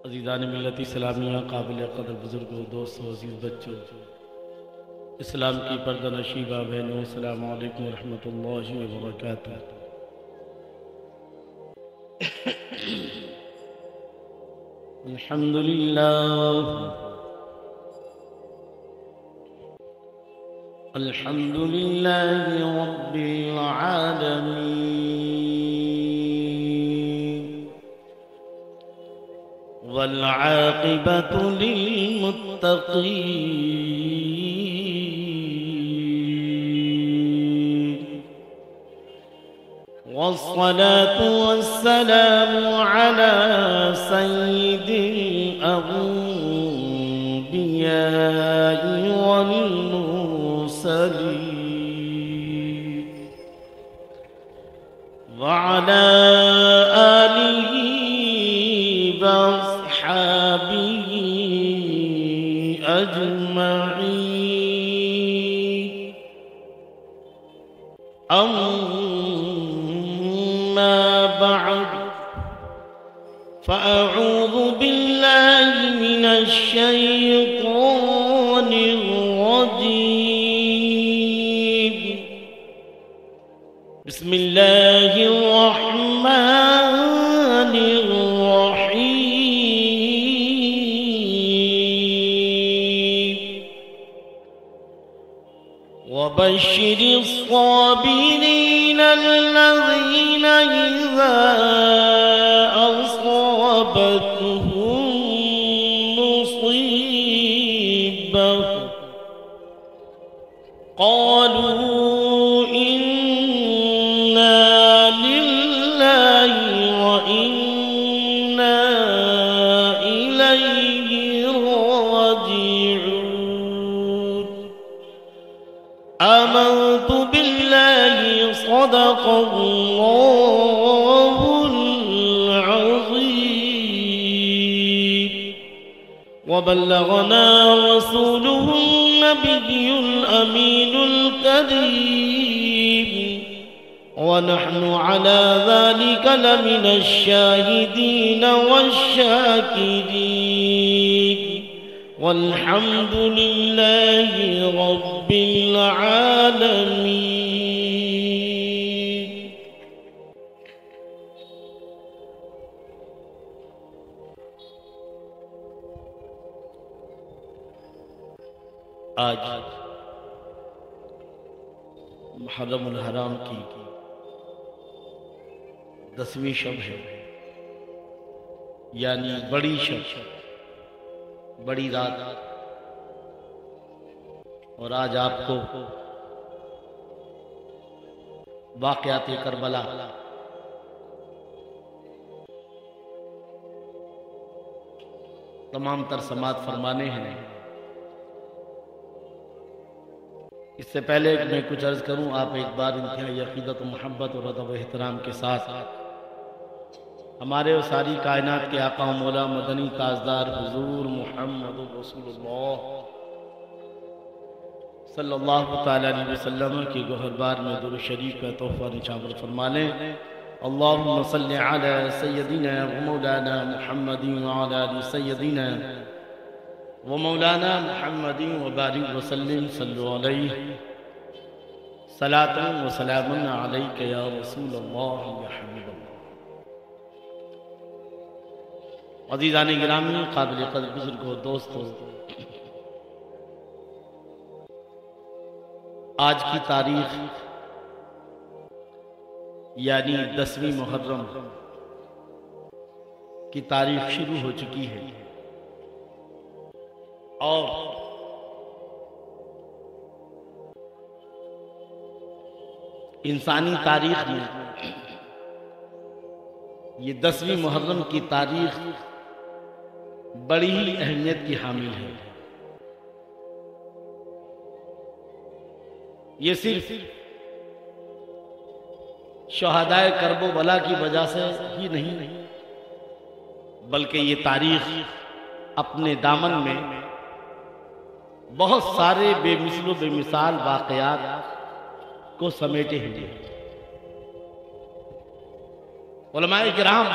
عزیزان ملت اسلامیہ، قابل قدر بزرگوں، دوستوں، عزیز بچوں، اسلام کی پردہ نشیبہ بہنوں، السلام علیکم ورحمۃ اللہ وبرکاتہ۔ الحمدللہ رب العالمین، والعاقبۃ للمتقین، والصلاة والسلام على سید الانبیاء والمرسلین، وعلى آلہ وأصحابه أجمعين، أما بعد، فأعوذ بالله من الشيطان الرجيم، بسم الله الرحمن الرحيم، وبشر الصابرين الذين إذا أصابتهم مصيبة قالوا إنا لله وإنا إليه راجعون، آمنت بالله صدق الله العظيم، وبلغنا رسوله النبي الأمين الكريم، ونحن على ذلك لمن الشاهدين والشاكرين، والحمد لله رب العالمين۔ آج محرم الحرام کی 10ویں شب ہے، یعنی بڑی شب، بڑی رات، اور آج آپ کو واقعات کربلا تمام تر سماعت فرمانے ہیں۔ اس سے پہلے کہ میں کچھ عرض کروں، آپ ایک بار انتہائی عقیدت و محبت اور ادب و احترام کے ساتھ ہمارے اور ساری کائنات کے آقا و مولا مدنی تاجدار حضور محمد رسول اللہ صلی اللہ تعالیٰ علیہ وسلم کی گوہر بار میں درود شریف کا تحفہ نچھاور فرما لیں۔ اللہم صلی علی سیدنا و مولانا محمد وعلی آل سیدنا و مولانا محمد وبارک وسلم، صلو علیہ صلاۃ و سلام علیک یا رسول اللہ یا حبیب اللہ۔ عزیزان گرامی، قابل قدر بزرگوں، دوستوں، آج کی تاریخ یعنی 10ویں محرم کی تاریخ شروع ہو چکی ہے، اور انسانی تاریخ میں یہ 10ویں محرم کی تاریخ بڑی ہی اہمیت کی حامل ہے۔ یہ صرف شہدائے کرب و بلا کی وجہ سے ہی نہیں، بلکہ یہ تاریخ اپنے دامن میں بہت سارے بے مثل و بے مثال واقعات کو سمیٹے ہوئے۔ علماء کرام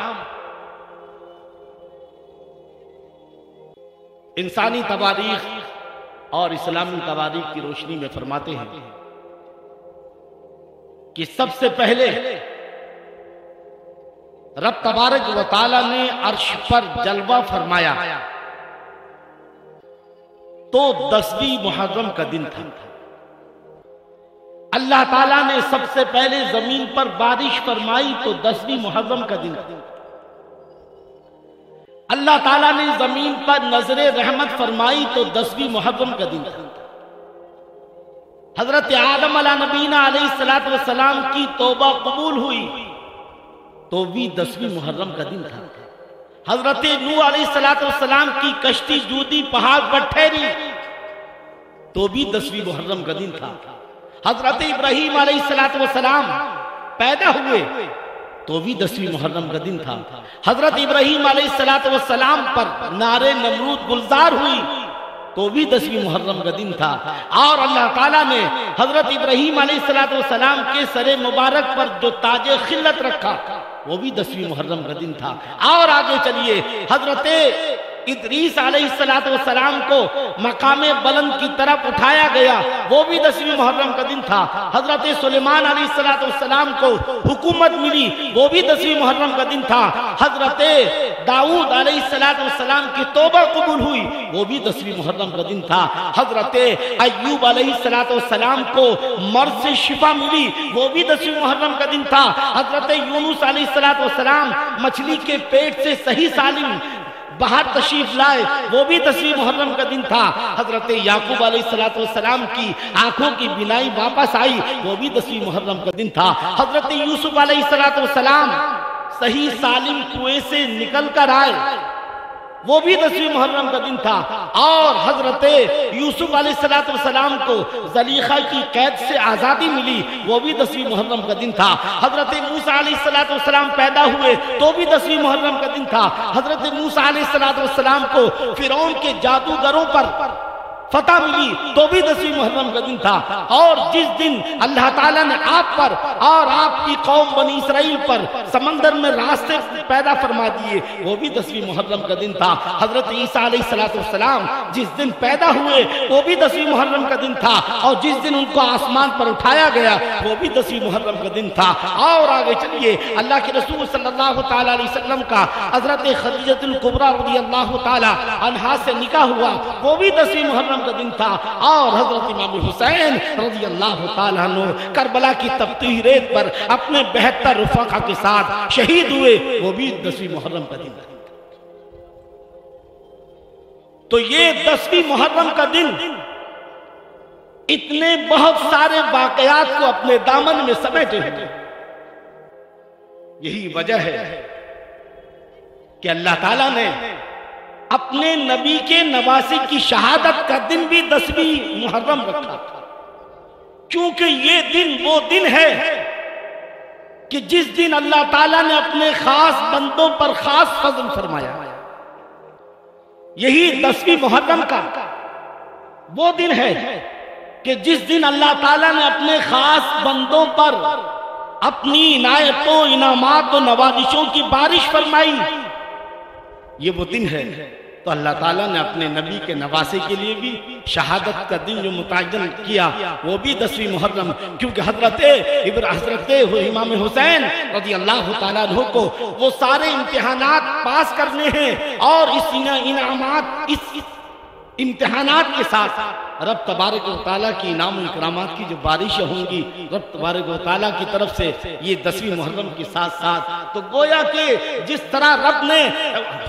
انسانی تواریخ اور اسلامی تواریخ کی روشنی میں فرماتے ہیں کہ سب سے پہلے رب تبارک و تعالی نے عرش پر جلوہ فرمایا تو 10ویں محرم کا دن تھا۔ اللہ تعالیٰ نے سب سے پہلے زمین پر بارش فرمائی تو 10ویں محرم کا دن تھا۔ اللہ تعالیٰ نے زمین پر نظر رحمت فرمائی تو 10ویں محرم کا دن تھا۔ حضرت آدم علیہ نبینا علیہ السلام کی توبہ قبول ہوئی تو بھی 10ویں محرم کا دن تھا۔ حضرت نوح علیہ السلام کی کشتی جودی پہاڑ پر ٹھہری تو بھی 10ویں محرم کا دن تھا۔ حضرت ابراہیم علیہ السلام پیدا ہوئے تو بھی 10ویں محرم کا دن تھا۔ حضرت ابراہیم علیہ السلام پر نار نمرود گلزار ہوئی تو بھی 10ویں محرم کا دن تھا۔ اور اللہ تعالیٰ نے حضرت ابراہیم علیہ السلام کے سر مبارک پر جو تاج خلت رکھا وہ بھی 10ویں محرم کا دن تھا۔ اور آگے چلیے، حضرت ادریس علیہ السلام کو مقام بلند کی طرف اٹھایا گیا وہ بھی 10ویں محرم کا دن تھا۔ حضرت سلیمان علیہ السلام کو حکومت ملی وہ بھی 10ویں محرم کا دن تھا۔ حضرت داؤد علیہ السلام کی توبہ قبول ہوئی وہ بھی 10ویں محرم کا دن تھا۔ حضرت ایوب علیہ السلام کو مرض سے شفا ملی وہ بھی 10ویں محرم کا دن تھا۔ حضرت یونس علیہ السلام مچھلی کے پیٹ سے صحیح سالم باہر تشریف لائے وہ بھی 10ویں محرم کا دن تھا۔ حضرت یعقوب علیہ السلام کی آنکھوں کی بینائی واپس آئی وہ بھی 10ویں محرم کا دن تھا۔ حضرت یوسف علیہ السلام صحیح سالم کنویں سے نکل کر آئے وہ بھی 10ویں محرم کا دن تھا۔ اور حضرت یوسف علیہ السلام کو زلیخا کی قید سے آزادی ملی وہ بھی 10ویں محرم کا دن تھا۔ حضرت موسیٰ علیہ السلام پیدا ہوئے تو بھی 10ویں محرم کا دن تھا۔ حضرت موسیٰ علیہ السلام کو فرعون کے جادوگروں پر فتح ملی تو بھی 10ویں محرم کا دن تھا۔ اور جس دن اللہ تعالیٰ نے آپ پر اور آپ کی قوم بنی اسرائیل پر سمندر میں راستے پیدا فرما دیے وہ بھی 10ویں محرم کا دن تھا۔ حضرت عیسیٰ علیہ السلام جس دن پیدا ہوئے وہ بھی 10ویں محرم کا دن تھا، اور جس دن ان کو آسمان پر اٹھایا گیا وہ بھی 10ویں محرم کا دن تھا۔ اور آگے چلیے، اللہ کے رسول صلی اللہ تعالیٰ علیہ وسلم کا حضرت خدیجہ الکبریٰ رضی اللہ تعالیٰ عنہا سے نکاح ہوا وہ بھی 10ویں محرم کا دن تھا۔ اور حضرت امام حسین رضی اللہ تعالیٰ عنہ کربلا کی تپتی ریت پر اپنے 72 رفقا کے ساتھ شہید ہوئے وہ بھی 10ویں محرم کا دن تھا۔ تو یہ 10ویں محرم کا دن اتنے بہت سارے واقعات کو اپنے دامن میں سمیٹے ہوئے۔ یہی وجہ ہے کہ اللہ تعالیٰ نے اپنے نبی کے نواسی کی شہادت کا دن بھی 10ویں محرم رکھا، کیونکہ یہ دن وہ دن ہے کہ جس دن اللہ تعالیٰ نے اپنے خاص بندوں پر خاص فضل فرمایا۔ یہی 10ویں محرم کا وہ دن ہے کہ جس دن اللہ تعالیٰ نے اپنے خاص بندوں پر اپنی عنایتوں، انعامات و نوازشوں کی بارش فرمائی۔ یہ وہ دن ہے تو اللہ تعالیٰ نے اپنے نبی کے نواسے کے لیے بھی شہادت کا دن جو متعین کیا وہ بھی 10ویں محرم، کیونکہ حضرت امام حسین رضی اللہ تعالیٰ عنہ کو وہ سارے امتحانات پاس کرنے ہیں، اور اس انعامات اس امتحانات کے ساتھ رب تبارک و تعالیٰ کی انعام و اکرامات کی جو بارشیں ہوں گی رب تبارک و تعالیٰ کی طرف سے یہ 10ویں محرم کے ساتھ ساتھ، تو گویا کہ جس طرح رب نے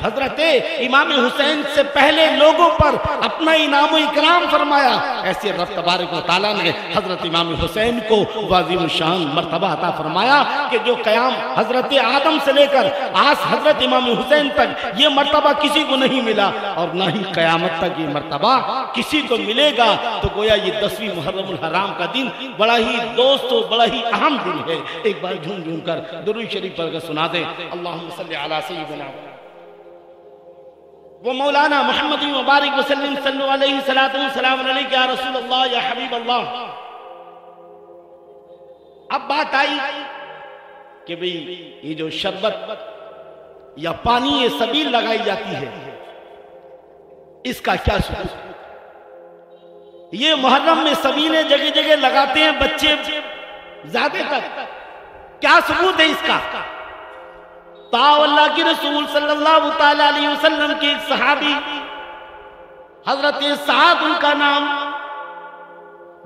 حضرت امام حسین سے پہلے لوگوں پر اپنا انعام و اکرام فرمایا، ایسے رب تبارک و تعالیٰ نے حضرت امام حسین کو عظیم الشان مرتبہ عطا فرمایا کہ جو قیام حضرت آدم سے لے کر آج حضرت امام حسین تک یہ مرتبہ کسی کو نہیں ملا، اور نہ ہی قیامت تک یہ مرتبہ کسی کو ملے گا۔ تو گویا یہ 10ویں محرم الحرام کا دن بڑا ہی دوست و بڑا ہی اہم دن ہے۔ ایک بار جھوم جھوم کر درود شریف پڑھ کر سنا دیں، اللہم صلی علی سیدنا و مولانا محمد مبارک وسلم، صلو علیہ السلام علیکہ یا رسول اللہ یا حبیب اللہ۔ اب بات آئی کہ بھئی یہ جو شربت یا پانی یہ سبیل لگائی جاتی ہے، اس کا کیا ثبوت؟ یہ محرم میں سبھی نے جگہ جگہ لگاتے ہیں بچے زیادہ تر، کیا ثبوت ہے اس کا؟ اللہ کی رسول صلی اللہ تعالی علیہ وسلم کے ایک صحابی حضرت سعد ان کا نام،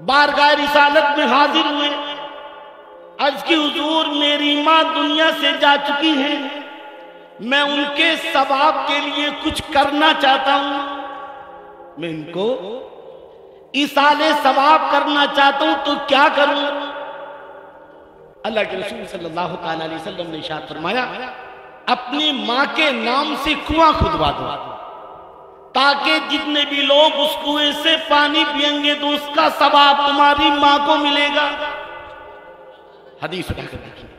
بارگاہ رسالت میں حاضر ہوئے، عرض کی حضور میری ماں دنیا سے جا چکی ہیں، میں ان کے ثواب کے لیے کچھ کرنا چاہتا ہوں، میں ان کو ایصال ثواب کرنا چاہتا ہوں، تو کیا کروں؟ اللہ کے رسول صلی اللہ تعالی علیہ وسلم نے ارشاد فرمایا اپنی ماں کے نام سے کنواں کھدوا دو، تاکہ جتنے بھی لوگ اس کنویں سے پانی پئیں گے تو اس کا ثواب تمہاری ماں کو ملے گا۔ حدیث اٹھا کر دیکھیے،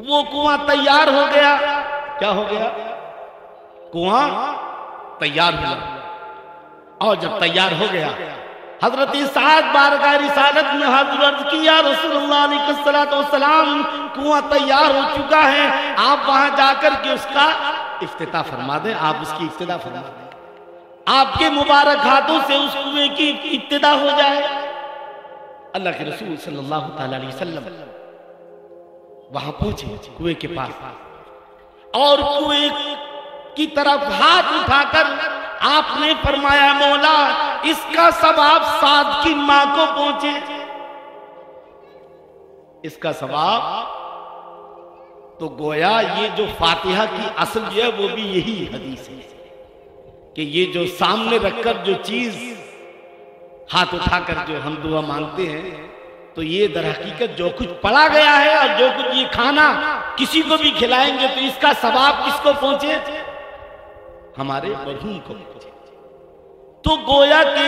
وہ کنواں تیار ہو گیا۔ کیا ہو گیا؟ کنواں تیار ہوا، اور جب تیار ہو گیا حضرت سعد بارگاہ رسالت میں حاضر عرض کی یا رسول اللہ علیہ الصلوۃ والسلام کنواں تیار ہو چکا ہے، آپ وہاں جا کر کے اس کا افتتاح فرما دیں، آپ اس کی ابتدا فرما دیں، آپ کے مبارک ہاتھوں سے اس کنویں کی ابتدا ہو جائے۔ اللہ کے رسول صلی اللہ تعالی علیہ وسلم وہاں پہنچے کنویں کے پاس، اور کنویں کی طرف ہاتھ اٹھا کر آپ نے فرمایا مولا اس کا ثواب سعد کی ماں کو پہنچے، اس کا ثواب۔ تو گویا یہ جو فاتحہ کی اصل جو ہے وہ بھی یہی حدیث ہے کہ یہ جو سامنے رکھ کر جو چیز ہاتھ اٹھا کر جو ہم دعا مانگتے ہیں، تو یہ در حقیقت جو کچھ پڑھا گیا ہے اور جو کچھ یہ کھانا کسی کو بھی کھلائیں گے تو اس کا ثواب کس کو پہنچے؟ ہمارے مرحوم کو پہنچے۔ تو گویا کہ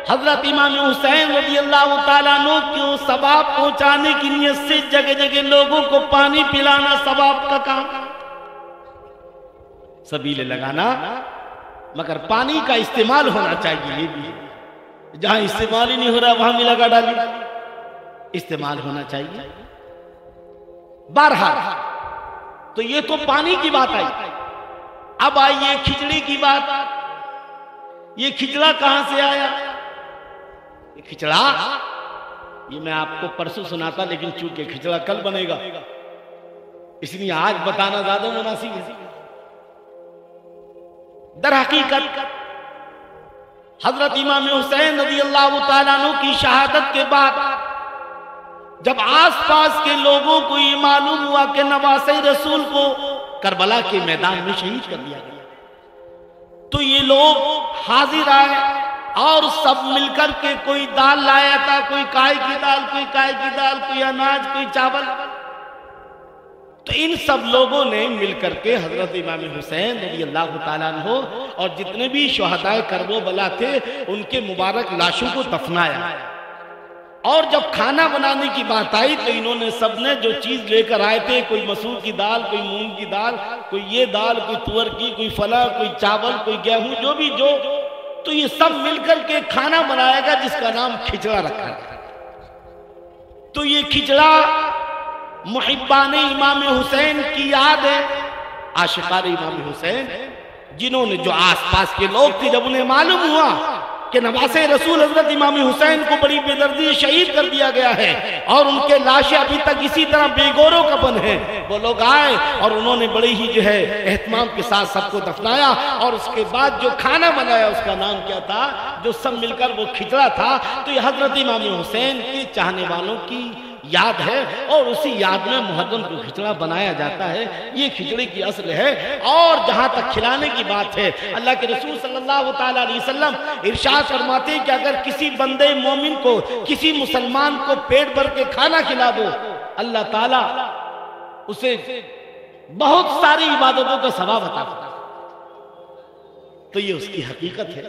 حضرت امام حسین رضی اللہ تعالیٰ عنہ کو ثواب پہنچانے کی نیت سے جگہ جگہ لوگوں کو پانی پلانا ثواب کا کام، سبیل لگانا، مگر پانی کا استعمال ہونا چاہیے۔ یہ بھی جہاں استعمال ہی نہیں ہو رہا وہاں بھی لگا ڈالی، استعمال ہونا چاہیے۔ بہرحال تو یہ تو پانی کی بات آئی، اب آئیے کھچڑی کی بات۔ یہ کھچڑا کہاں سے آیا؟ یہ کھچڑا یہ میں آپ کو پرسوں سناتا، لیکن چونکہ کھچڑا کل بنے گا اس لیے آج بتانا زیادہ مناسب ہے۔ در حقیقت حضرت امام حسین رضی اللہ تعالیٰ عنہ کی شہادت کے بعد جب آس پاس کے لوگوں کو یہ معلوم ہوا کہ نواسہ رسول کو کربلا کے میدان میں شہید کر دیا گیا، تو یہ لوگ حاضر آئے اور سب مل کر کے کوئی دال لایا تھا، کوئی کائے کی دال، کوئی کائے کی دال، کوئی اناج، کوئی چاول۔ تو ان سب لوگوں نے مل کر کے حضرت امام حسین رضی اللہ تعالیٰ عنہ اور جتنے بھی شہداء کرب و بلا تھے ان کے مبارک لاشوں کو دفنایا، اور جب کھانا بنانے کی بات آئی تو انہوں نے سب نے جو چیز لے کر آئے تھے، کوئی مسور کی دال، کوئی مونگ کی دال، کوئی یہ دال، کوئی تور کی، کوئی فلاں، کوئی چاول، کوئی گیہوں، جو بھی جو، تو یہ سب مل کر کے کھانا بنائے گا جس کا نام کھچڑا رکھا گیا۔ تو یہ کھچڑا محبان امام حسین کی یاد ہے، عاشقان امام حسین، جنہوں نے جو آس پاس کے لوگ تھے جب انہیں معلوم ہوا کہ نواسہ رسول حضرت امام حسین کو بڑی بے دردی شہید کر دیا گیا ہے اور ان کے لاشیں ابھی تک اسی طرح بے گور و کفن ہیں، وہ لوگ آئے اور انہوں نے بڑی ہی جو ہے اہتمام کے ساتھ سب کو دفنایا، اور اس کے بعد جو کھانا بنایا اس کا نام کیا تھا؟ جو سب مل کر وہ کھچڑا تھا۔ تو یہ حضرت امام حسین کے چاہنے والوں کی یاد ہے، اور اسی یاد میں محرم کو کھچڑا بنایا جاتا ہے۔ یہ کھچڑے کی اصل ہے۔ اور جہاں تک کھلانے کی بات ہے، اللہ کے رسول صلی اللہ تعالیٰ علیہ وسلم ارشاد فرماتے ہیں کہ اگر کسی بندے مومن کو، کسی مسلمان کو پیٹ بھر کے کھانا کھلا دو، اللہ تعالیٰ اسے بہت ساری عبادتوں کا ثواب عطا کرتا ہے۔ تو یہ اس کی حقیقت ہے۔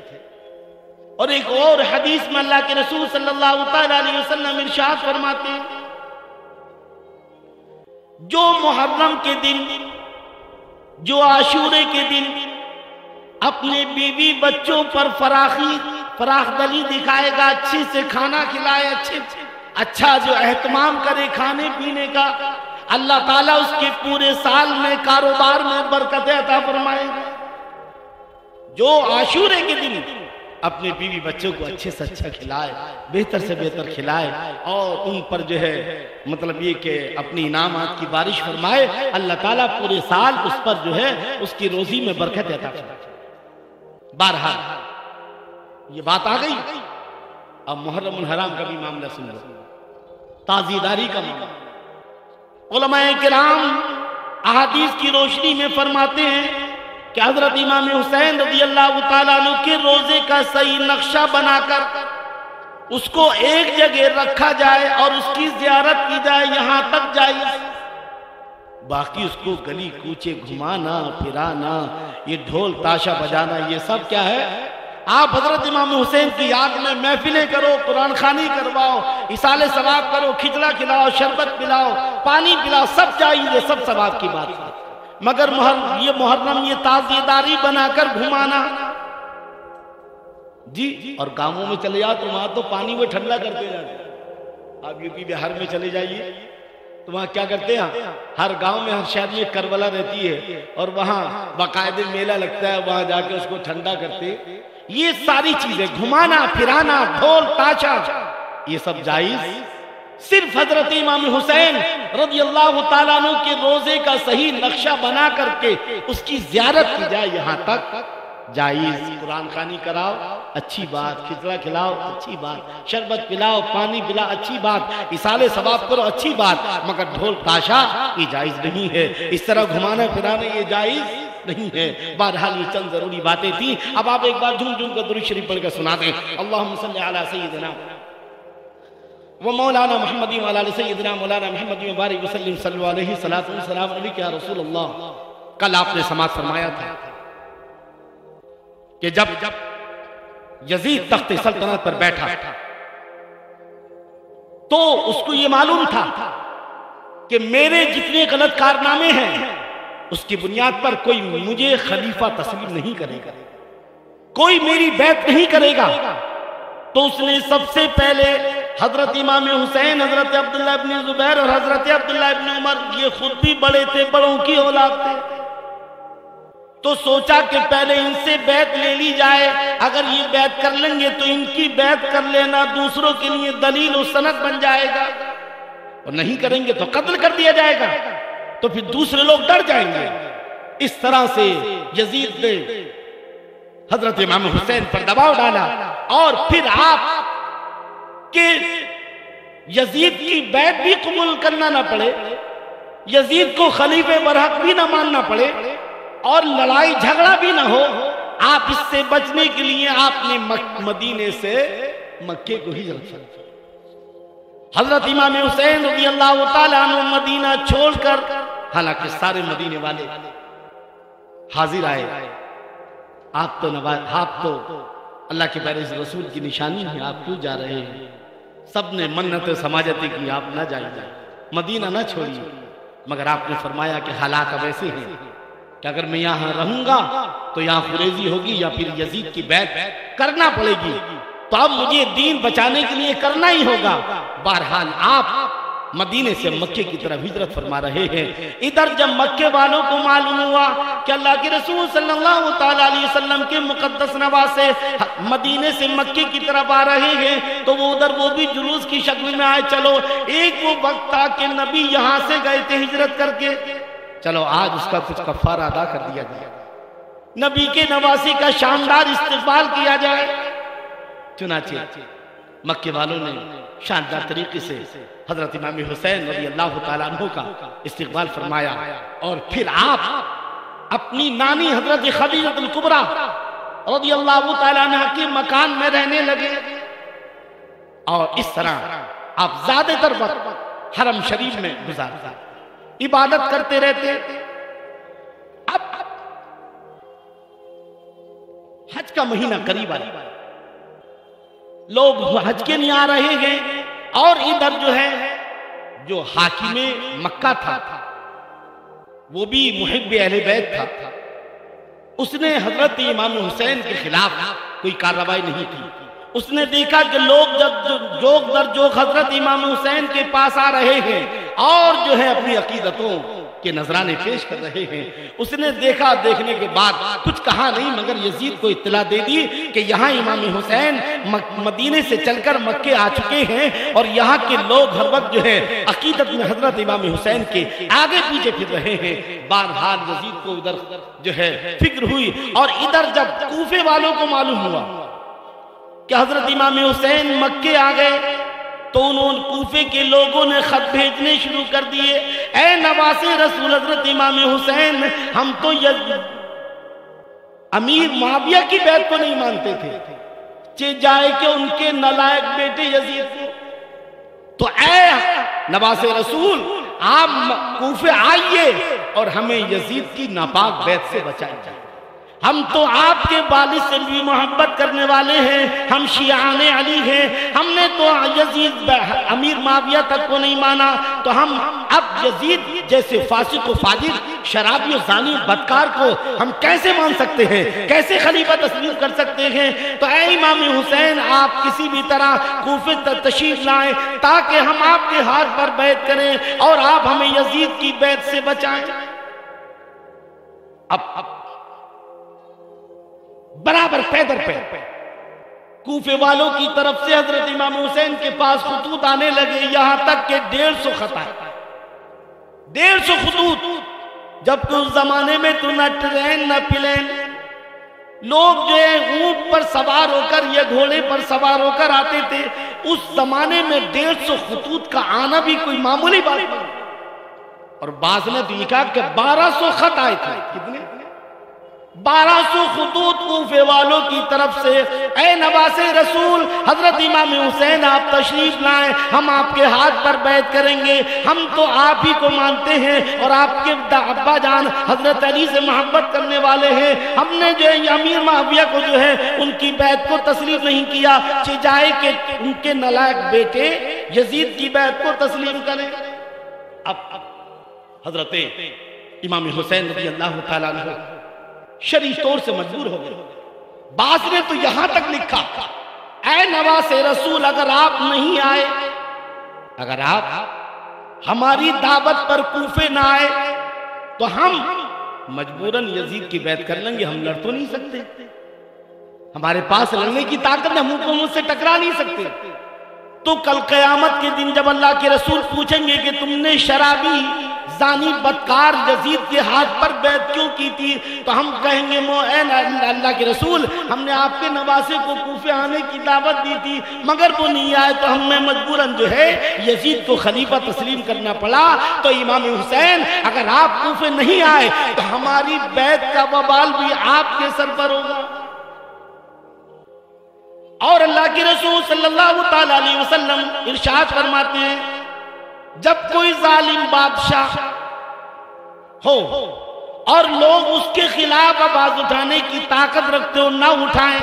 اور ایک اور حدیث میں اللہ کے رسول صلی اللہ تعالیٰ علیہ وسلم ارشاد فرماتے ہیں جو محرم کے دن، جو عاشورے کے دن اپنے بیوی بچوں پر فراخ دلی دکھائے گا، اچھے سے کھانا کھلائے، اچھا جو اہتمام کرے کھانے پینے کا، اللہ تعالیٰ اس کے پورے سال میں کاروبار میں برکت عطا فرمائے گا۔ جو عاشورے کے دن اپنے بیوی بچوں کو اچھے سے اچھا کھلائے، بہتر سے بہتر کھلائے، اور ان پر جو ہے مطلب یہ کہ اپنی انعامات کی بارش فرمائے، اللہ تعالیٰ پورے سال اس پر جو ہے اس کی روزی میں برکت عطا فرمائے۔ بہرحال یہ بات آ گئی، اب محرم الحرام کا بھی معاملہ سن لو، تعزیداری کا معاملہ۔ علماء کرام احادیث کی روشنی میں فرماتے ہیں کہ حضرت امام حسین رضی اللہ تعالیٰ عنہ کے روزے کا صحیح نقشہ بنا کر اس کو ایک جگہ رکھا جائے اور اس کی زیارت کی جائے، یہاں تک جائز، باقی اس کو گلی کوچے گھمانا پھرانا، یہ ڈھول تاشا بجانا، یہ سب کیا ہے؟ آپ حضرت امام حسین کی یاد میں محفلیں کرو، قرآن خوانی کرواؤ، اصالِ ثواب کرو، کھچڑا کھلاؤ، شربت پلاؤ، پانی پلاؤ، سب جائز ہے، سب ثواب کی بات ہے، مگر یہ محرم یہ تعزیداری بنا کر گھمانا جی۔ اور گاؤں میں چلے جاؤ تو وہاں تو پانی میں ٹھنڈا کرتے جاتے، آپ یو پی بہار میں چلے جائیے تو وہاں کیا کرتے ہیں، ہر گاؤں میں ہر شہر میں کربلا رہتی ہے اور وہاں باقاعدہ میلہ لگتا ہے، وہاں جا کے اس کو ٹھنڈا کرتے۔ یہ ساری چیزیں گھمانا پھرانا، ڈھول تاشا، یہ سب جائز، صرف حضرت امام حسین رضی اللہ تعالیٰ عنہ کے روزے کا صحیح نقشہ بنا کر کے اس کی زیارت کی جائے، یہاں تک جائز۔ قرآن خوانی کراؤ، اچھی بات، کھچڑا کھلاؤ، اچھی بات، شربت پلاؤ، پانی پلاؤ، اچھی بات، اصالِ ثواب کرو، اچھی بات، مگر ڈھول تاشا یہ جائز نہیں ہے، اس طرح گھمانا پھرانا یہ جائز نہیں ہے۔ بہرحال یہ چند ضروری باتیں تھیں، اب آپ ایک بار جھوم جھوم کر درود شریف پڑھ کر سنا دیں، اللہم صلی علی سیدنا ومولانا محمد وعلی آل سیدنا مولانا محمد وبارک وسلم صلی علیہ السلام علیکہ یا رسول اللہ۔ کل آپ نے سماعت فرمایا تھا کہ جب یزید تخت سلطنت پر بیٹھا تو اس کو یہ معلوم تھا کہ میرے جتنے غلط کارنامے ہیں اس کی بنیاد پر کوئی مجھے خلیفہ تسلیم نہیں کرے گا، کوئی میری بیعت نہیں کرے گا۔ تو اس نے سب سے پہلے حضرت امام حسین، حضرت عبداللہ ابن زبیر اور حضرت عبداللہ ابن عمر، یہ خود بھی بڑے تھے، بڑوں کی اولاد تھے، تو سوچا کہ پہلے ان سے بیعت لے لی جائے، اگر یہ بیعت کر لیں گے تو ان کی بیعت کر لینا دوسروں کے لیے دلیل و سند بن جائے گا، اور نہیں کریں گے تو قتل کر دیا جائے گا، تو پھر دوسرے لوگ ڈر جائیں گے۔ اس طرح سے یزید نے حضرت امام حسین پر دباؤ ڈالا، اور پھر آپ کہ یزید کی بیعت بھی قبول کرنا نہ پڑے، یزید کو خلیفہ برحق بھی نہ ماننا پڑے، اور لڑائی جھگڑا بھی نہ ہو، آپ اس سے بچنے کے لیے آپ نے مدینے سے مکے کو ہجرت فرمائی۔ حضرت امام حسین رضی اللہ تعالیٰ عنہ مدینہ چھوڑ کر، حالانکہ سارے مدینے والے حاضر آئے، آپ تو اللہ کے پیارے رسول کی نشانی ہے، آپ کیوں جا رہے ہیں؟ سب نے منت سماجتی کی، آپ نہ جائیے، مدینہ نہ چھوڑیے، مگر آپ نے فرمایا کہ حالات اب ایسے ہیں کہ اگر میں یہاں رہوں گا تو یہاں قریظی ہوگی یا پھر یزید کی بیعت کرنا پڑے گی، تو اب مجھے دین بچانے کے لیے کرنا ہی ہوگا۔ بہرحال آپ مدینے سے مکے کی طرف ہجرت فرما رہے ہیں۔ ادھر جب مکے والوں کو معلوم ہوا کہ اللہ کے رسول صلی اللہ تعالیٰ علیہ وسلم کے مقدس نواسے مدینے سے مکے کی طرف آ رہے ہیں، تو وہ ادھر وہ بھی جلوس کی شکل میں آئے۔ چلو ایک وہ وقت تھا کہ نبی یہاں سے گئے تھے ہجرت کر کے، چلو آج اس کا کچھ کفارہ ادا کر دیا جائے، نبی کے نواسی کا شاندار استقبال کیا جائے۔ چنانچہ مکے والوں نے شاندار طریقے سے حضرت امام حسین رضی اللہ تعالیٰ عنہ کا استقبال فرمایا، اور پھر آپ اپنی نانی حضرت خدیجہ الکبریٰ رضی اللہ تعالیٰ عنہ کے مکان میں رہنے لگے، اور اس طرح آپ زیادہ تر وقت حرم شریف میں گزارتا، عبادت کرتے رہتے۔ اب حج کا مہینہ قریب آیا، لوگ حج کے لیے آ رہے ہیں، اور ادھر جو ہے جو حاکم مکہ تھا وہ بھی محب اہل بیت تھا، اس نے حضرت امام حسین کے خلاف کوئی کارروائی نہیں کی۔ اس نے دیکھا کہ لوگ جب جوگ در جوگ حضرت امام حسین کے پاس آ رہے ہیں، اور جو ہے اپنی عقیدتوں کے نذرانے پیش کر رہے ہیں۔ اس نے دیکھا، دیکھنے کے بعد کچھ کہا نہیں، مگر یزید کو اطلاع دے دی کہ یہاں امام حسین مدینے سے چل کر مکے آ چکے ہیں اور یہاں کے لوگ ہر وقت جو ہے عقیدت میں حضرت امام حسین کے آگے پیچھے پھر رہے ہیں۔ بہرحال یزید کو ادھر جو ہے فکر ہوئی، اور ادھر جب کوفے والوں کو معلوم ہوا کہ حضرت امام حسین مکے آ گئے تو انہوں کوفے کے لوگوں نے خط بھیجنے شروع کر دیے، اے نواسے رسول حضرت امام حسین، ہم تو امیر معاویہ کی بیعت کو نہیں مانتے تھے، چہ جائے کہ ان کے نالائق بیٹے یزید کو، تو اے نواسے رسول آپ کوفے آئیے اور ہمیں یزید کی ناپاک بیعت سے بچائیے۔ ہم تو آپ کے والد سے بھی محبت کرنے والے ہیں، ہم شیعان علی ہیں، ہم نے تو یزید امیر معاویہ تک کو نہیں مانا، تو ہم اب یزید جیسے فاسق و فاجر، شرابی و زانی بدکار کو ہم کیسے مان سکتے ہیں، کیسے خلیفہ تسلیم کر سکتے ہیں؟ تو اے امام حسین آپ کسی بھی طرح کوفے تشریف لائیں تاکہ ہم آپ کے ہاتھ پر بیعت کریں اور آپ ہمیں یزید کی بیعت سے بچائیں۔ اب برابر پیدر پہ کوفے والوں کی طرف سے حضرت امام حسین کے پاس خطوط آنے لگے، یہاں تک کہ 150 خط آئے، 150 خطوط، جبکہ اس زمانے میں تو نہ ٹرین نہ پلین، لوگ جو ہے اونٹ پر سوار ہو کر یا گھوڑے پر سوار ہو کر آتے تھے، اس زمانے میں 150 خطوط کا آنا بھی کوئی معمولی بات نہیں، اور بعض نے تو یہ کہا کہ 1200 خط آئے تھے۔ کتنے؟ 1200 خطوط کوفے والوں کی طرف سے، اے نواسے رسول حضرت امام حسین آپ تشریف لائیں، ہم آپ کے ہاتھ پر بیعت کریں گے، ہم تو آپ ہی کو مانتے ہیں اور آپ کے ابا جان حضرت علی سے محبت کرنے والے ہیں، ہم نے جو ہے امیر معاویہ کو جو ہے ان کی بیعت کو تسلیم نہیں کیا، چہ جائے کہ ان کے نالائق بیٹے یزید کی بیعت کو تسلیم کریں۔ اب حضرت امام حسین رضی اللہ تعالیٰ عنہ شرعی طور سے مجبور ہو گئے۔ بعض نے تو یہاں تک لکھا، اے نواسے رسول اگر آپ نہیں آئے، اگر آپ ہماری دعوت پر کوفے نہ آئے تو ہم مجبوراً یزید کی بیعت کر لیں گے، ہم لڑ تو نہیں سکتے، ہمارے پاس لڑنے کی طاقت ہے، ہم حکومت سے ٹکرا نہیں سکتے۔ تو کل قیامت کے دن جب اللہ کے رسول پوچھیں گے کہ تم نے شرابی زانی بدکار یزید کے ہاتھ پر بیعت کیوں کی تھی، تو ہم کہیں گے اے اللہ کے رسول ہم نے آپ کے نواسے کو کوفے آنے کی دعوت دی تھی مگر وہ نہیں آئے، تو ہمیں مجبوراً جو ہے یزید کو خلیفہ تسلیم کرنا پڑا۔ تو امام حسین اگر آپ کوفے نہیں آئے تو ہماری بیعت کا وبال بھی آپ کے سر پر ہوگا۔ اور اللہ کے رسول صلی اللہ تعالیٰ علیہ وسلم ارشاد فرماتے ہیں جب کوئی ظالم بادشاہ ہو اور لوگ اس کے خلاف آواز اٹھانے کی طاقت رکھتے ہو نہ اٹھائیں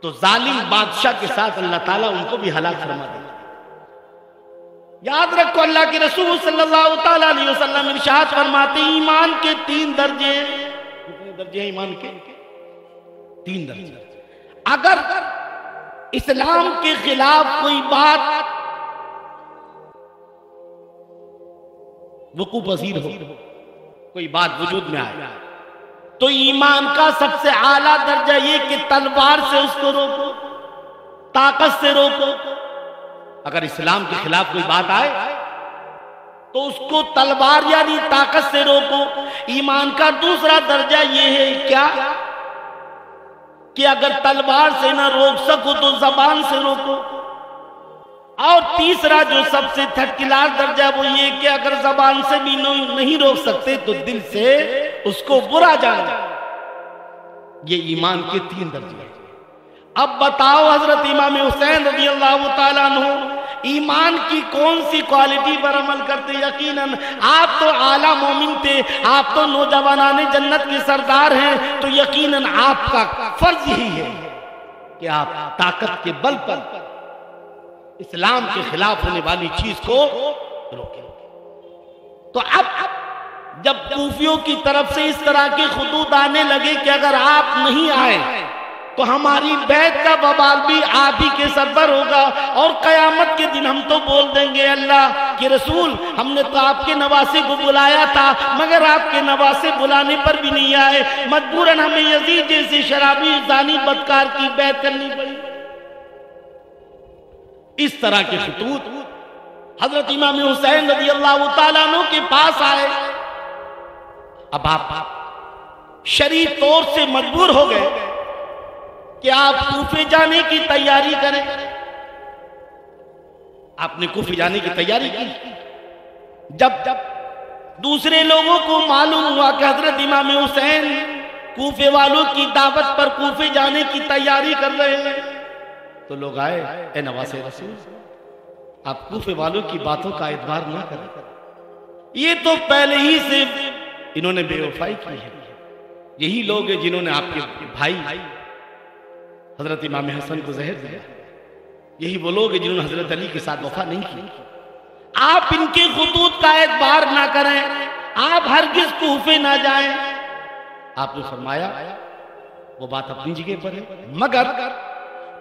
تو ظالم بادشاہ کے ساتھ اللہ تعالیٰ ان کو بھی ہلاک فرما دے۔ یاد رکھو اللہ کے رسول صلی اللہ تعالیٰ علیہ وسلم ارشاد فرماتے ہیں ایمان کے 3 درجے ہیں۔ کتنے درجے ہیں ایمان کے؟ 3 درجے۔ اگر اسلام کے خلاف کوئی بات وقوع پذیر ہو، کوئی بات وجود میں آئے تو ایمان کا سب سے اعلیٰ درجہ یہ کہ تلوار سے اس کو روکو، طاقت سے روکو۔ اگر اسلام کے خلاف کوئی بات آئے تو اس کو تلوار یعنی طاقت سے روکو۔ ایمان کا دوسرا درجہ یہ ہے کیا کہ اگر تلوار سے نہ روک سکو تو زبان سے روکو۔ اور تیسرا جو سب سے تھرڈ کلاس درجہ وہ یہ کہ اگر زبان سے بھی نہیں روک سکتے تو دل سے اس کو برا جانا۔ یہ ایمان کے 3 درجے ہیں۔ اب بتاؤ حضرت امام حسین رضی اللہ تعالیٰ عنہ ایمان کی کون سی کوالٹی پر عمل کرتے؟ یقیناً آپ تو اعلیٰ مومن تھے، آپ تو نوجوانان جنت کے سردار ہیں، تو یقیناً آپ کا فرض یہی ہے کہ آپ طاقت کے بل پر اسلام کے خلاف ہونے والی چیز کو روکیں۔ تو اب جب کوفیوں کی طرف سے اس طرح کے خطوط آنے لگے کہ اگر آپ نہیں آئے تو ہماری بیعت کا وبال بھی آپ ہی کے سر پر ہوگا، اور قیامت کے دن ہم تو بول دیں گے اللہ کہ رسول ہم نے تو آپ کے نواسے کو بلایا تھا مگر آپ کے نواسے بلانے پر بھی نہیں آئے، مجبوراً ہمیں یزید جیسے شرابی زانی بدکار کی بیعت کرنی پڑی۔ اس طرح کے خطوط حضرت امام حسین رضی اللہ تعالیٰ عنہ کے پاس آئے۔ اب آپ شرعی طور سے مجبور ہو گئے کہ آپ کوفے جانے کی تیاری کریں۔ آپ نے کوفے جانے کی تیاری کی۔ جب دوسرے لوگوں کو معلوم ہوا کہ حضرت امام حسین کوفے والوں کی دعوت پر کوفے جانے کی تیاری کر رہے ہیں تو لوگ آئے، اے نواسے رسول آپ کوفے والوں کی باتوں کا اعتبار نہ کریں، یہ تو پہلے ہی سے انہوں نے بے وفائی کی ہے۔ یہی لوگ ہیں جنہوں نے آپ کے بھائی حضرت امام حسن کو زہر دیا، یہی وہ لوگ ہیں جنہوں نے حضرت علی کے ساتھ وفا نہیں کی۔ آپ ان کے خطوط کا اعتبار نہ کریں، آپ ہرگز کوفے نہ جائیں۔ آپ نے فرمایا وہ بات اپنی جگہ پر ہے، مگر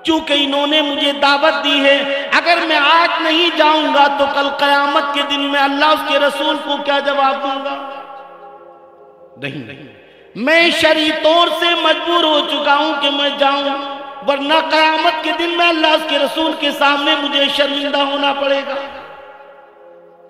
چونکہ انہوں نے مجھے دعوت دی ہے، اگر میں آج نہیں جاؤں گا تو کل قیامت کے دن میں اللہ اس کے رسول کو کیا جواب دوں گا؟ نہیں، میں شرعی طور سے مجبور ہو چکا ہوں کہ میں جاؤں، ورنہ قیامت کے دن میں اللہ اس کے رسول کے سامنے مجھے شرمندہ ہونا پڑے گا۔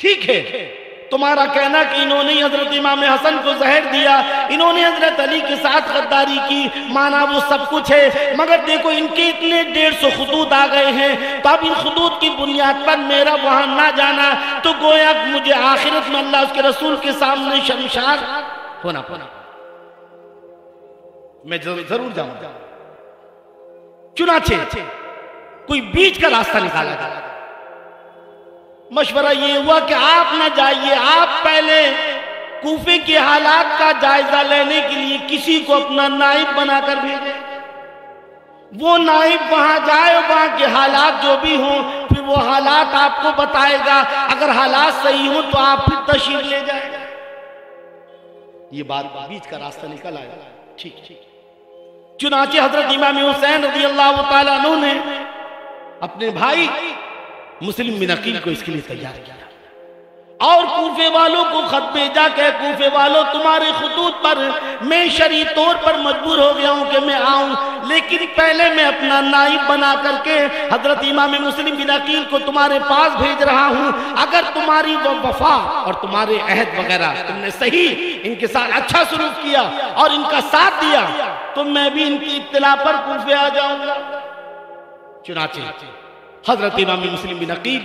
ٹھیک ہے، تمہارا کہنا کہ انہوں نے حضرت امام حسن کو زہر دیا، انہوں نے حضرت علی کے ساتھ غداری کی، مانا وہ سب کچھ ہے، مگر دیکھو ان کے اتنے 150 خطوط آ گئے ہیں، تو اب ان خطوط کی بنیاد پر میرا وہاں نہ جانا تو گویا مجھے آخرت میں اللہ اس کے رسول کے سامنے شرمسار ہونا پڑا، میں ضرور جاؤں گا۔ چنانچہ کوئی بیچ کا راستہ نکالا گیا۔ مشورہ یہ ہوا کہ آپ نہ جائیے، آپ پہلے کوفے کے حالات کا جائزہ لینے کے لیے کسی کو اپنا نائب بنا کر بھیجیں، وہ نائب وہاں جائے، وہاں کے حالات جو بھی ہوں پھر وہ حالات آپ کو بتائے گا، اگر حالات صحیح ہوں تو آپ پھر تشریف لے جائیں۔ یہ بات بیچ کا راستہ نکل آیا، ٹھیک۔ چنانچہ حضرت امام حسین رضی اللہ تعالیٰ عنہ نے اپنے بھائی مسلم بن عقیل کو اس کے لیے تیار کیا اور کوفے والوں کو خط بھیجا کہ کوفے والوں تمہارے خطوط پر میں شرعی طور پر مجبور ہو گیا ہوں کہ میں آؤں، لیکن پہلے میں اپنا نائب بنا کر کے حضرت امام مسلم بن عقیل کو تمہارے پاس بھیج رہا ہوں، اگر تمہاری وہ وفا اور تمہارے عہد وغیرہ تم نے صحیح ان کے ساتھ اچھا سلوک کیا اور ان کا ساتھ دیا تو میں بھی ان کی اطلاع پر کوفے آ جاؤں گا۔ چنانچہ حضرت امام مسلم بن عقیل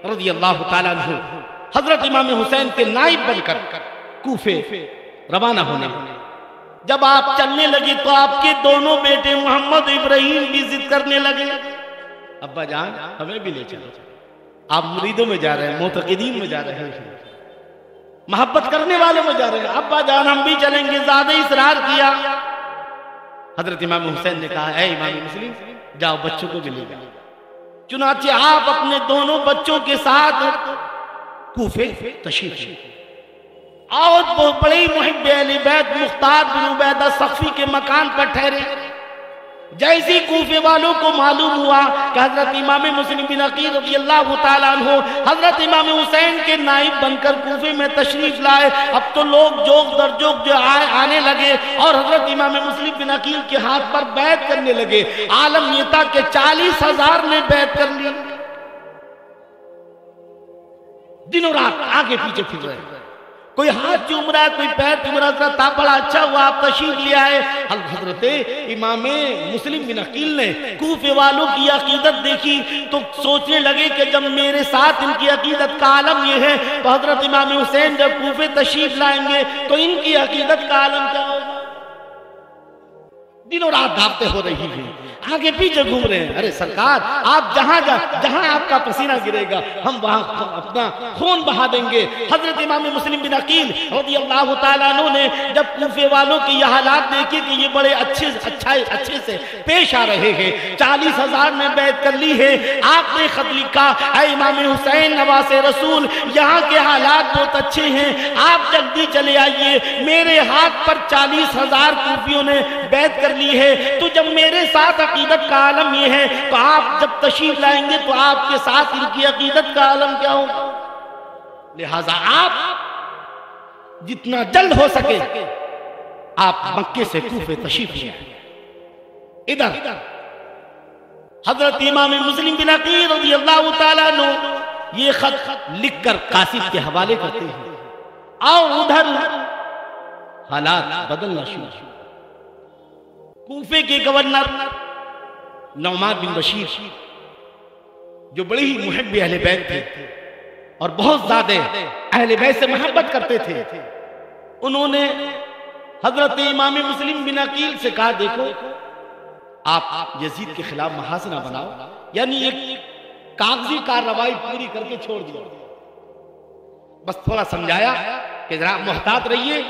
رضی اللہ تعالیٰ عنہ حضرت امام حسین کے نائب بن کر کوفے روانہ ہونے۔ جب آپ چلنے لگے تو آپ کے دونوں بیٹے محمد ابراہیم بھی ضد کرنے لگے، ابا جان ہمیں بھی لے چلو، آپ مریدوں میں جا رہے ہیں، معتقدین میں جا رہے ہیں، محبت کرنے والوں میں جا رہے ہیں، ابا جان ہم بھی چلیں گے، زیادہ اصرار کیا۔ حضرت امام حسین نے کہا اے امام مسلم جاؤ بچوں کو بھی لے جاؤ۔ چنانچہ آپ اپنے دونوں بچوں کے ساتھ کوفے تشریف لے اور بڑے محب اہل بیت مختار بن عبیدہ سقفی کے مکان پر ٹھہرے۔ جیسی کوفے والوں کو معلوم ہوا کہ حضرت امام مسلم بن عقیل رضی اللہ تعالیٰ عنہ حضرت امام حسین کے نائب بن کر کوفے میں تشریف لائے، اب تو لوگ جوک در جوک جو آنے لگے اور حضرت امام مسلم بن عقیل کے ہاتھ پر بیعت کرنے لگے۔ عالم یہ تھا کہ 40,000 نے بیعت کر لی، دنوں رات آگے پیچھے پھر رہے، کوئی ہاتھ چوم رہا ہے، کوئی پیر چوم رہا ہے، تھا بڑا اچھا ہوا آپ تشریف لے آئے۔ حضرت امام مسلم بن عقیل نے کوفے والوں کی عقیدت دیکھی تو سوچنے لگے کہ جب میرے ساتھ ان کی عقیدت کا عالم یہ ہے تو حضرت امام حسین جب کوفے تشریف لائیں گے تو ان کی عقیدت کا عالم کیا ہوگا۔ دنوں رات دعوتیں ہو رہی ہیں، آگے پیچھے گھوم رہے ہیں، ارے سرکار آپ جہاں آپ کا پسینہ گرے گا ہم وہاں اپنا خون بہا دیں گے۔ حضرت امام مسلم بن عقیل رضی اللہ تعالیٰ عنہ نے جب کوفے والوں کی یہ حالات دیکھے کہ یہ بڑے اچھے سے پیش آ رہے ہیں، 40,000 نے بیعت کر لی ہے، آپ نے خط لکھا اے امام حسین نواسے رسول یہاں کے حالات بہت اچھے ہیں، آپ جلدی چلے آئیے، میرے ہاتھ پر 40,000 کوفیوں نے بیعت کر لی ہے، تو جب میرے ساتھ عقیدت کا عالم یہ ہے تو آپ جب تشریف لائیں گے تو آپ کے ساتھ ان کی عقیدت کا عالم کیا ہوگا۔ لہذا آپ جتنا جلد ہو سکے آپ مکے سے کوفے تشریف لے آئے۔ ادھر حضرت امام مسلم بن عقیل رضی اللہ تعالیٰ عنہ یہ خط لکھ کر قاصد کے حوالے کرتے ہیں، اور ادھر حالات بدلنا شروع۔ کوفے کے گورنر نعمان بن بشیر جو بڑے ہی محب اہل بیت تھے اور بہت زیادہ اہل بیت سے محبت کرتے تھے، انہوں نے حضرت امام مسلم بن عقیل سے کہا دیکھو آپ یزید کے خلاف محاذ نہ بناؤ، یعنی ایک کاغذی کارروائی پوری کر کے چھوڑ دیا، بس تھوڑا سمجھایا کہ ذرا محتاط رہیے،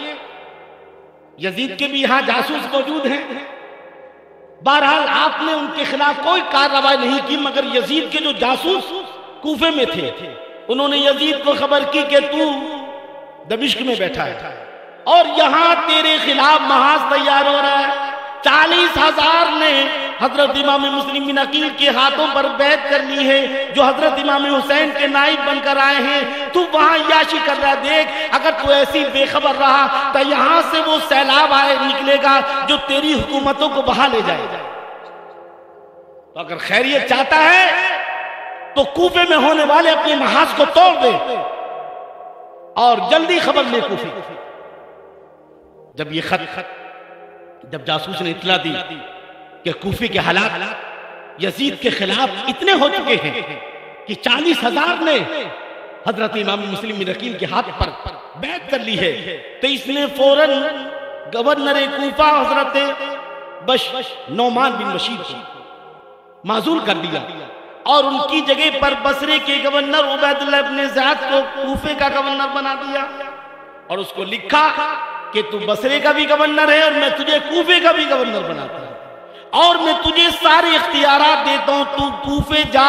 یزید کے بھی یہاں جاسوس موجود ہیں۔ بہرحال آپ نے ان کے خلاف کوئی کارروائی نہیں کی، مگر یزید کے جو جاسوس کوفے میں تھے انہوں نے یزید کو خبر کی کہ تو دمشق میں بیٹھا ہے اور یہاں تیرے خلاف محاذ تیار ہو رہا ہے۔ 40,000 نے حضرت امام مسلم بن عقیل کے ہاتھوں پر بیعت کر لی ہے، جو حضرت امام حسین کے نائب بن کر آئے ہیں، تو وہاں عیاشی کر رہا۔ دیکھ اگر تو ایسی بے خبر رہا تو یہاں سے وہ سیلاب آئے نکلے گا جو تیری حکومتوں کو بہا لے جائے گا۔ تو اگر خیریت چاہتا ہے تو کوفے میں ہونے والے اپنے محاذ کو توڑ دے اور جلدی خبر لے کوفے۔ جب یہ خط جب جاسوس نے اطلاع دی کہ کوفے کے حالات یزید کے خلاف اتنے ہو چکے ہیں کہ 40,000 نے حضرت امام مسلم بن عقیل کے ہاتھ پر بیعت کر لی ہے، تو اس نے فوراً گورنر کوفہ حضرت نعمان بن بشیر کو معزول کر دیا اور ان کی جگہ پر بصرے کے گورنر عبید اللہ بن زیاد کو کوفے کا گورنر بنا دیا، اور اس کو لکھا کہ تو بصرے کا بھی گورنر ہے اور میں تجھے کوفے کا بھی گورنر بناتا ہوں، اور میں تجھے سارے اختیارات دیتا ہوں، تو کوفے جا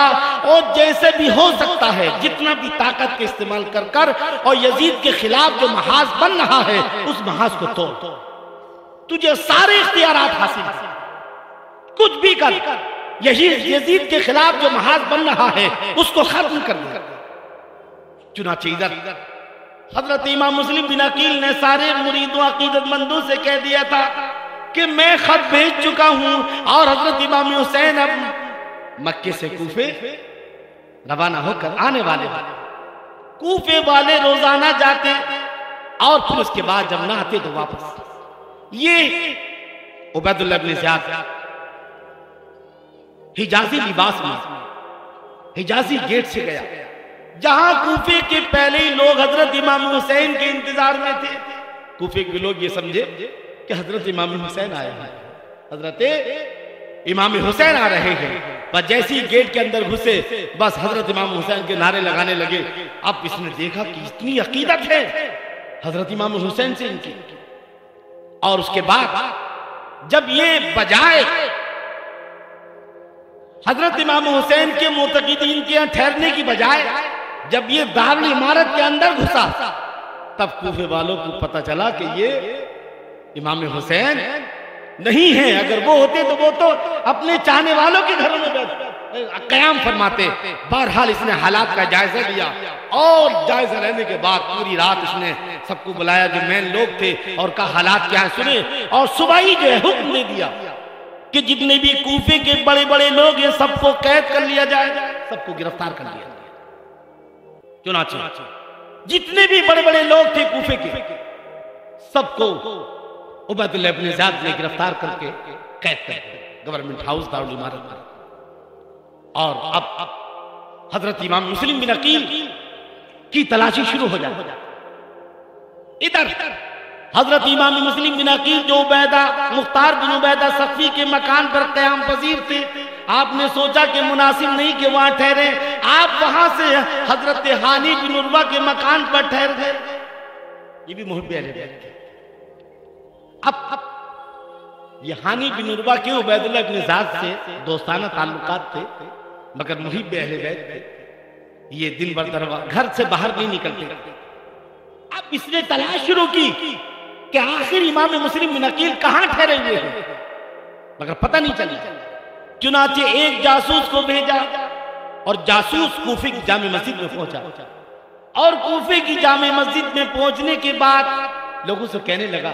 اور جیسے بھی ہو سکتا ہے جتنا بھی طاقت کے استعمال کر اور یزید کے خلاف جو محاذ بن رہا ہے اس محاذ کو توڑ، تجھے سارے اختیارات حاصل ہیں، کچھ بھی کر، یزید کے خلاف جو محاذ بن رہا ہے اس کو ختم کر دیا۔ چنانچہ ادھر حضرت امام مسلم بن عقیل نے سارے مرید و عقیدت مندوں سے کہہ دیا تھا کہ میں خط بھیج چکا ہوں اور حضرت امام حسین اب مکے سے کوفے روانہ ہو کر آنے والے ہیں۔ کوفے والے روزانہ جاتے اور پھر اس کے بعد جب نہ آتے تو واپس۔ یہ عبید اللہ بن زیاد حجازی لباس میں حجازی گیٹ سے گیا، جہاں کوفے کے پہلے ہی لوگ حضرت امام حسین کے انتظار میں تھے۔ کوفے کے لوگ یہ سمجھے کہ حضرت امام حسین آئے ہیں، حضرت امام حسین آ رہے ہیں، بس جیسی گیٹ کے اندر گھسے بس حضرت امام حسین کے نعرے لگانے لگے۔ اب اس نے دیکھا کہ اتنی عقیدت ہے حضرت امام حسین سے ان کی، اور اس کے بعد جب یہ بجائے حضرت امام حسین کے معتقدین کے ٹھہرنے کی بجائے جب یہ دارالعمارت کے اندر گھسا، تب کوفے والوں کو پتہ چلا کہ یہ امام حسین نہیں ہیں، اگر وہ ہوتے تو وہ تو اپنے چاہنے والوں کے گھروں میں قیام فرماتے۔ بہرحال اس نے حالات کا جائزہ لیا اور جائزہ لینے کے بعد پوری رات اس نے سب کو بلایا جو مین لوگ تھے اور کہا حالات کیا ہیں سنے، اور صبح ہی جو ہے حکم دے دیا کہ جتنے بھی کوفے کے بڑے بڑے لوگ ہیں سب کو قید کر لیا جائے، سب کو گرفتار کر لیا۔ چنانچہ جتنے بھی بڑے بڑے لوگ تھے کوفے کے سب کو عبید اللہ بن زیاد نے گرفتار کر کے قید کر دیا گورنمنٹ ہاؤس دارالعمارت میں۔ اور اب حضرت امام مسلم بن عقیل کی تلاشی شروع ہو جاتی۔ ادھر حضرت امام مسلم بن عقیل جو عبیدہ مختار بن عبیدہ سقفی کے مکان پر قیام پذیر تھے، آپ نے سوچا کہ مناسب نہیں کہ وہاں ٹھہرے، آپ وہاں سے حضرت ہانی بن عروہ کے مکان پر ٹھہر گئے۔ یہ بھی محب اہل بیت تھے۔ اب یہ ہانی بن عروہ کے عبید اللہ بن زیاد سے دوستانہ تعلقات تھے، مگر محب اہل بیت تھے، یہ دن بھر گھر سے باہر نہیں نکلتے۔ اب اس نے تلاش شروع کی کہ آخر امام مسلم بن عقیل کہاں ٹھہرے ہوئے ہیں، مگر پتہ نہیں چلا۔ چنانچہ ایک جاسوس کو بھیجا اور جاسوس کوفے کی جامع مسجد میں پہنچا اور کوفے کی جامع مسجد میں پہنچنے کے بعد لوگوں سے کہنے لگا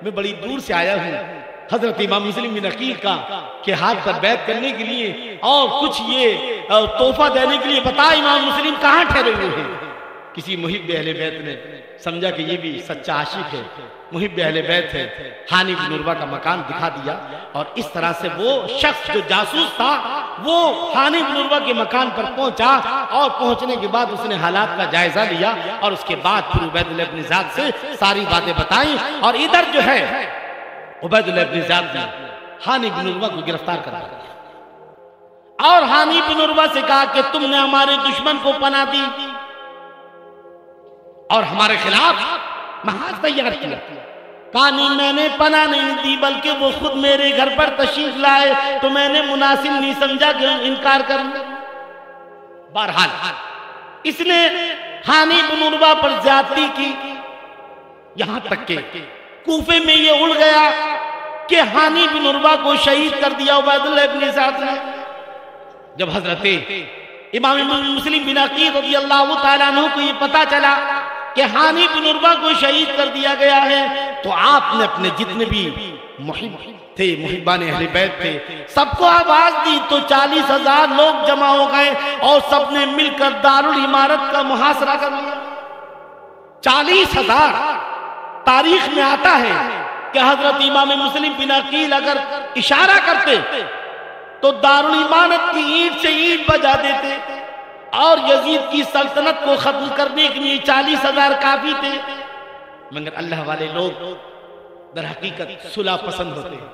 میں بڑی دور سے آیا ہوں حضرت امام مسلم بن عقیل کا کہ ہاتھ پر بیعت کرنے کے لیے اور کچھ یہ تحفہ دینے کے لیے بتا امام مسلم کہاں ٹھہرے ہوئے ہیں۔ کسی محب اہل بیت نے سمجھا کہ یہ بھی سچا عاشق ہے، محب اہل بیت ہے، حانی بن عروہ کا مکان دکھا دیا، اور اس طرح سے وہ شخص جو جاسوس تھا وہ حانی بن عروہ کے مکان پر پہنچا، اور پہنچنے کے بعد اس نے حالات کا جائزہ لیا، اور اس کے بعد پھر عبید اللہ بن زیاد سے ساری باتیں بتائیں، اور ادھر جو ہے عبید اللہ بن زیاد نے حانی بن عروہ کو گرفتار کر دیا، اور حانی بن عروہ سے کہا کہ تم نے ہمارے دشمن کو پناہ دی اور ہمارے خلاف محاذ تیار کیا۔ کہا نہیں، میں نے پناہ نہیں دی، بلکہ وہ خود میرے گھر پر تشریف لائے تو میں نے مناسب نہیں سمجھا کہ انکار کروں۔ بہرحال اس نے حانی بن عروہ پر زیادتی کی، یہاں تک کہ کوفے میں یہ اڑ گیا کہ حانی بن عروہ کو شہید کر دیا عبید اللہ بن زیاد نے۔ جب حضرت امام مسلم بن عقیل رضی اللہ تعالیٰ عنہ کو یہ پتا چلا کہ حانی بن عروہ کو شہید کر دیا گیا ہے، تو آپ نے اپنے جتنے بھی محب تھے، محبان اہل بیت تھے، سب کو آواز دی، تو 40,000 لوگ جمع ہو گئے اور سب نے مل کر دارالعمارت کا محاصرہ کر لیا۔ 40,000 تاریخ میں آتا ہے کہ حضرت امام مسلم بن عقیل اگر اشارہ کرتے تو دارالعمارت کی اینٹ سے اینٹ بجا دیتے، اور یزید کی سلطنت کو ختم کرنے کے لیے 40,000 کافی تھے۔ مگر اللہ والے لوگ در حقیقت صلح پسند ہوتے ہیں،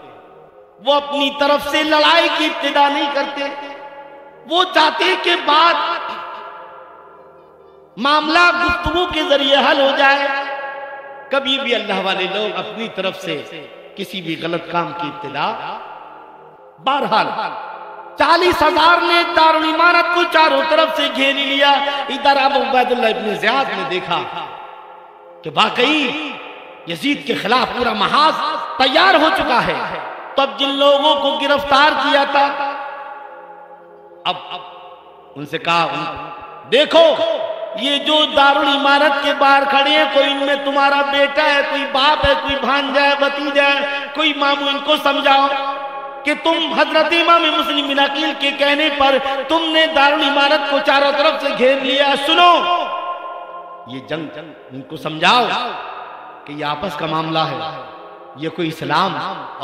وہ اپنی طرف سے لڑائی کی ابتدا نہیں کرتے، وہ چاہتے کہ بات معاملہ گفتگو کے ذریعے حل ہو جائے۔ کبھی بھی اللہ والے لوگ اپنی طرف سے کسی بھی غلط کام کی ابتدا، بہرحال 40,000 نے دارالعمارت کو چاروں طرف سے گھیری لیا۔ ادھر اب عبید اللہ بن زیاد نے دیکھا کہ واقعی یزید کے خلاف پورا محاذ تیار ہو چکا ہے، تو اب جن لوگوں کو گرفتار کیا تھا اب ان سے کہا دیکھو یہ جو دارالعمارت کے باہر کھڑے ہیں، کوئی ان میں تمہارا بیٹا ہے، کوئی باپ ہے، کوئی بھانجا ہے، بھتیجا ہے، کوئی ماموں، ان کو سمجھاؤ کہ تم حضرت امام مسلم بن عقیل کے کہنے پر تم نے دارالعمارت کو چاروں طرف سے گھیر لیا۔ سنو یہ جنگ، ان کو سمجھاؤ کہ یہ آپس کا معاملہ ہے، یہ کوئی اسلام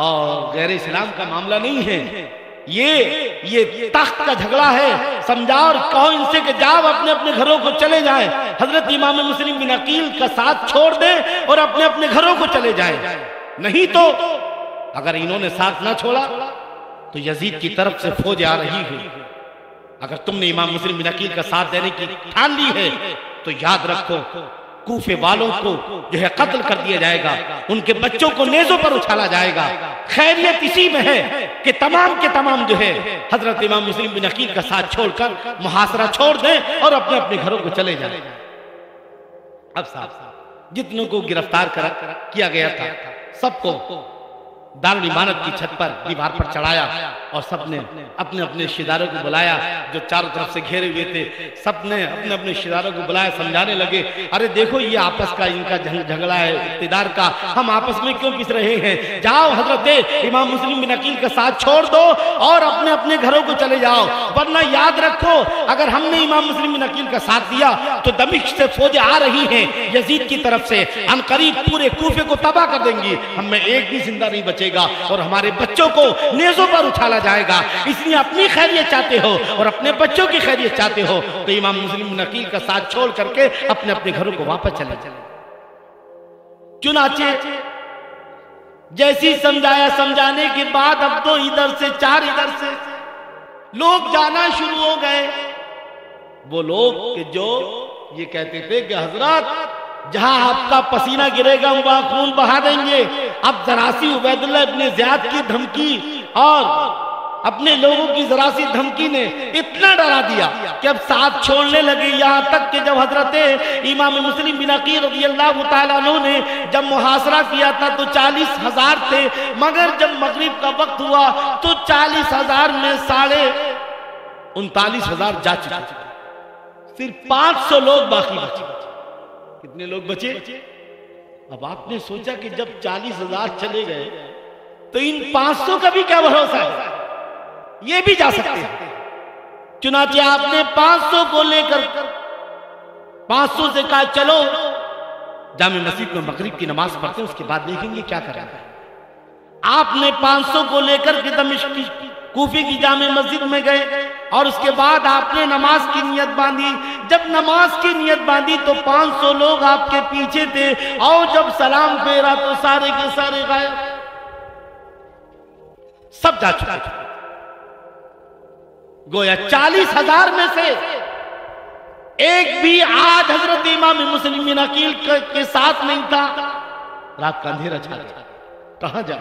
اور غیر اسلام کا معاملہ نہیں ہے، یہ تخت کا جھگڑا ہے۔ سمجھاؤ اور کہو ان سے کہ جاؤ اپنے اپنے گھروں کو چلے جائیں، حضرت امام مسلم بن عقیل کا ساتھ چھوڑ دیں اور اپنے اپنے گھروں کو چلے جائیں، نہیں تو اگر انہوں نے ساتھ نہ چھوڑا تو یزید کی طرف سے فوج آ رہی ہے، اگر تم نے امام مسلم بن عقیل کا ساتھ دینے کی ٹھان لی ہے تو یاد رکھو کوفے والوں کو جو ہے قتل کر دیا جائے گا، ان کے بچوں کو نیزوں پر اچھالا جائے گا۔ خیریت اسی میں ہے کہ تمام کے تمام جو ہے حضرت امام مسلم بن عقیل کا ساتھ چھوڑ کر محاصرہ چھوڑ دیں اور اپنے اپنے گھروں کو چلے جائیں۔ اب صاحب جتنوں کو گرفتار کیا گیا تھا سب کو دارالعمارت کی چھت پر دیوار پر چڑھایا، اور سب نے اپنے اپنے رشتہ داروں کو بلایا جو چاروں طرف سے گھیرے ہوئے تھے، سب نے اپنے اپنے رشتہ داروں کو بلایا، سمجھانے لگے ارے دیکھو یہ آپس کا ان کا جھگڑا ہے اقتدار کا، ہم آپس میں کیوں پس رہے ہیں، جاؤ حضرت امام مسلم بن عقیل کا ساتھ چھوڑ دو اور اپنے اپنے گھروں کو چلے جاؤ، ورنہ یاد رکھو اگر ہم نے امام مسلم بن عقیل کا ساتھ دیا تو دمشق سے فوجیں آ رہی ہیں یزید کی طرف سے، ان قریب پورے کوفے کو تباہ کر دیں گی، ہم میں ایک بھی زندہ نہیں بچے گا اور ہمارے بچوں کو نیزوں پر اچھالا جائے گا، اس لیے اپنی خیریت چاہتے ہو اور اپنے بچوں کی خیریت چاہتے ہو تو امام مسلم بن عقیل کا ساتھ چھوڑ کر کے اپنے اپنے گھروں کو واپس چلے۔ چنانچہ جیسی سمجھایا، سمجھانے کے بعد اب دو ادھر سے چار ادھر سے لوگ جانا شروع ہو گئے، وہ لوگ کہ جو یہ کہتے تھے کہ حضرات جہاں آپ کا پسینہ گرے گا وہاں خون بہا دیں گے۔ اب ذرا سی عبید اللہ ابن زیاد کی دھمکی اور اپنے لوگوں کی ذرا سی دھمکی نے اتنا ڈرا دیا کہ اب ساتھ چھوڑنے لگے، یہاں تک کہ جب حضرت امام مسلم بن عقیل رضی اللہ تعالیٰ عنہ نے جب محاصرہ کیا تھا تو 40,000 تھے، مگر جب مغرب کا وقت ہوا تو 40,000 میں 39,500 جا چکے، صرف 500 لوگ باقی بچے۔ کتنے لوگ بچے؟ اب آپ نے سوچا کہ جب 40,000 چلے گئے تو ان 500 کا بھی کیا بھروسہ ہے، یہ بھی جا سکتے ہیں۔ چنانچہ آپ نے 500 کو لے کر 500 سے کہا چلو جامع مسجد میں مغرب کی نماز پڑھتے ہیں، اس کے بعد دیکھیں گے کیا کریں گے۔ آپ نے 500 کو لے کر کے دمشق کی کوفے کی جامع مسجد میں گئے اور اس کے بعد آپ نے نماز کی نیت باندھی۔ جب نماز کی نیت باندھی تو 500 لوگ آپ کے پیچھے تھے، اور جب سلام پھیرا تو سارے کے سارے غائب، سب جا چکے تھے۔ گویا 40,000 میں سے ایک بھی آج حضرت امام مسلم بن عقیل کے ساتھ نہیں تھا۔ رات کا اندھیرا چھا گیا، کہاں جا؟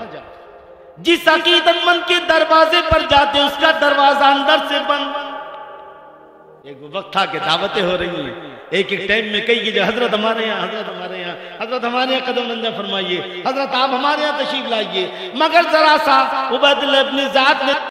جس عقیدت مند کے دروازے پر جاتے اس کا دروازہ اندر سے بند۔ ایک وقت تھا کہ دعوتیں ہو رہی ہیں، ایک ایک ٹائم میں کئی کہ حضرت ہمارے یہاں، حضرت ہمارے یہاں، حضرت ہمارے یہاں قدم بندہ فرمائیے، حضرت آپ ہمارے یہاں تشریف لائیے، مگر ذرا سا عبید اللہ ابن زیاد نے